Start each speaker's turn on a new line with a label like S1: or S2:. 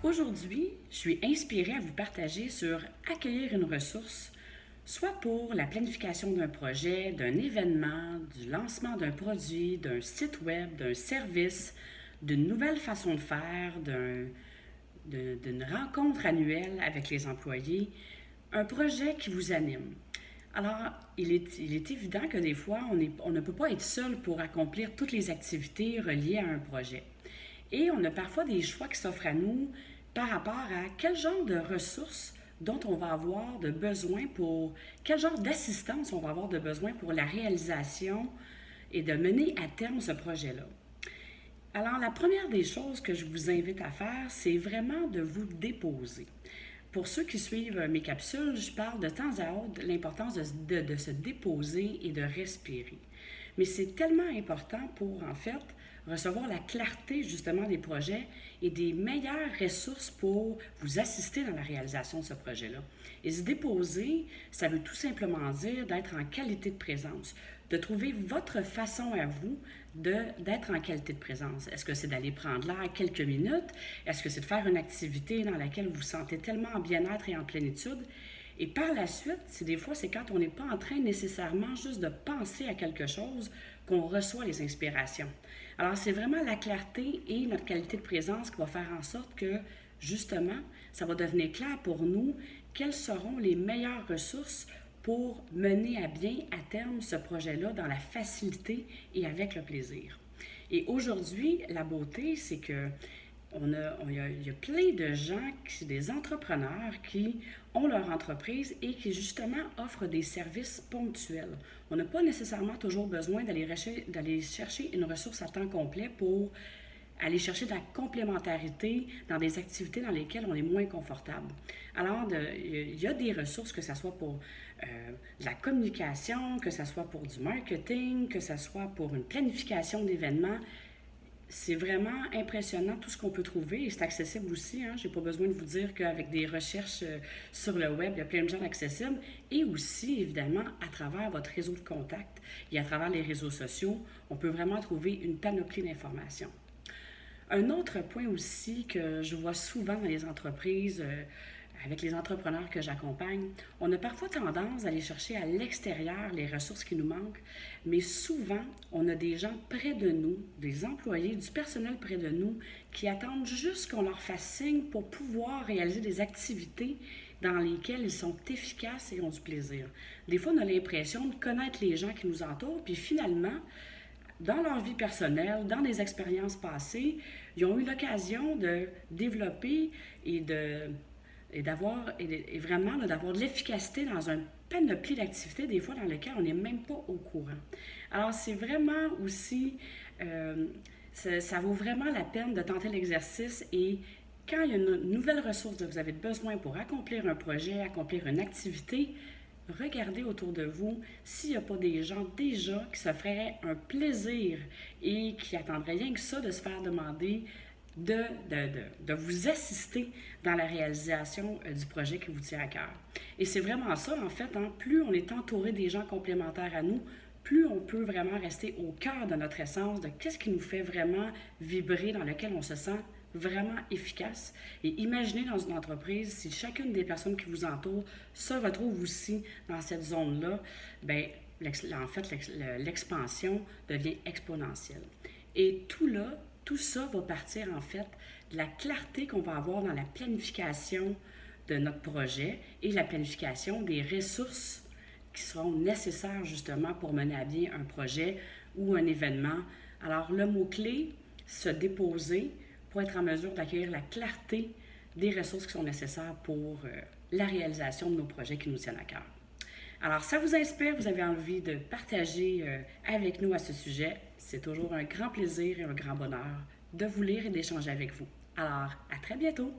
S1: Aujourd'hui, je suis inspirée à vous partager sur accueillir une ressource, soit pour la planification d'un projet, d'un événement, du lancement d'un produit, d'un site web, d'un service, d'une nouvelle façon de faire, d'une rencontre annuelle avec les employés, un projet qui vous anime. Alors, il est évident que des fois, on ne peut pas être seul pour accomplir toutes les activités reliées à un projet. Et on a parfois des choix qui s'offrent à nous par rapport à quel genre de ressources dont on va avoir de besoin pour, quel genre d'assistance on va avoir de besoin pour la réalisation et de mener à terme ce projet-là. Alors, la première des choses que je vous invite à faire, c'est vraiment de vous déposer. Pour ceux qui suivent mes capsules, je parle de temps à autre de l'importance de se déposer et de respirer. Mais c'est tellement important pour, en fait, recevoir la clarté justement des projets et des meilleures ressources pour vous assister dans la réalisation de ce projet-là. Et se déposer, ça veut tout simplement dire d'être en qualité de présence, de trouver votre façon à vous d'être en qualité de présence. Est-ce que c'est d'aller prendre l'air quelques minutes? Est-ce que c'est de faire une activité dans laquelle vous vous sentez tellement en bien-être et en plénitude? Et par la suite, des fois, c'est quand on n'est pas en train nécessairement juste de penser à quelque chose qu'on reçoit les inspirations. Alors, c'est vraiment la clarté et notre qualité de présence qui va faire en sorte que, justement, ça va devenir clair pour nous quelles seront les meilleures ressources pour mener à bien à terme ce projet-là dans la facilité et avec le plaisir. Et aujourd'hui, la beauté, c'est que il y a plein de gens, des entrepreneurs qui ont leur entreprise et qui justement offrent des services ponctuels. On n'a pas nécessairement toujours besoin d'aller chercher une ressource à temps complet pour aller chercher de la complémentarité dans des activités dans lesquelles on est moins confortable. Alors, il y a des ressources, que ce soit pour de la communication, que ce soit pour du marketing, que ce soit pour une planification d'événements. C'est vraiment impressionnant tout ce qu'on peut trouver et c'est accessible aussi. Hein? Je n'ai pas besoin de vous dire qu'avec des recherches sur le web, il y a plein de gens accessibles et aussi, évidemment, à travers votre réseau de contacts et à travers les réseaux sociaux, on peut vraiment trouver une panoplie d'informations. Un autre point aussi que je vois souvent dans les entreprises, avec les entrepreneurs que j'accompagne, on a parfois tendance à aller chercher à l'extérieur les ressources qui nous manquent, mais souvent, on a des gens près de nous, des employés, du personnel près de nous, qui attendent juste qu'on leur fasse signe pour pouvoir réaliser des activités dans lesquelles ils sont efficaces et ont du plaisir. Des fois, on a l'impression de connaître les gens qui nous entourent, puis finalement, dans leur vie personnelle, dans des expériences passées, ils ont eu l'occasion de développer et d'avoir de l'efficacité dans un panoplie d'activités, des fois dans lesquelles on n'est même pas au courant. Alors, c'est vraiment aussi, ça vaut vraiment la peine de tenter l'exercice et quand il y a une nouvelle ressource dont vous avez besoin pour accomplir un projet, accomplir une activité, regardez autour de vous s'il n'y a pas des gens déjà qui se feraient un plaisir et qui attendraient rien que ça de se faire demander de vous assister dans la réalisation du projet qui vous tient à cœur. Et c'est vraiment ça, en fait, hein, plus on est entouré des gens complémentaires à nous, plus on peut vraiment rester au cœur de notre essence, de qu'est-ce qui nous fait vraiment vibrer, dans lequel on se sent vraiment efficace. Et imaginez dans une entreprise, si chacune des personnes qui vous entourent se retrouve aussi dans cette zone-là, bien, en fait, l'expansion devient exponentielle. Et tout ça va partir en fait de la clarté qu'on va avoir dans la planification de notre projet et la planification des ressources qui seront nécessaires justement pour mener à bien un projet ou un événement. Alors le mot-clé, se déposer pour être en mesure d'accueillir la clarté des ressources qui sont nécessaires pour la réalisation de nos projets qui nous tiennent à cœur. Alors, ça vous inspire, vous avez envie de partager avec nous à ce sujet, c'est toujours un grand plaisir et un grand bonheur de vous lire et d'échanger avec vous. Alors, à très bientôt!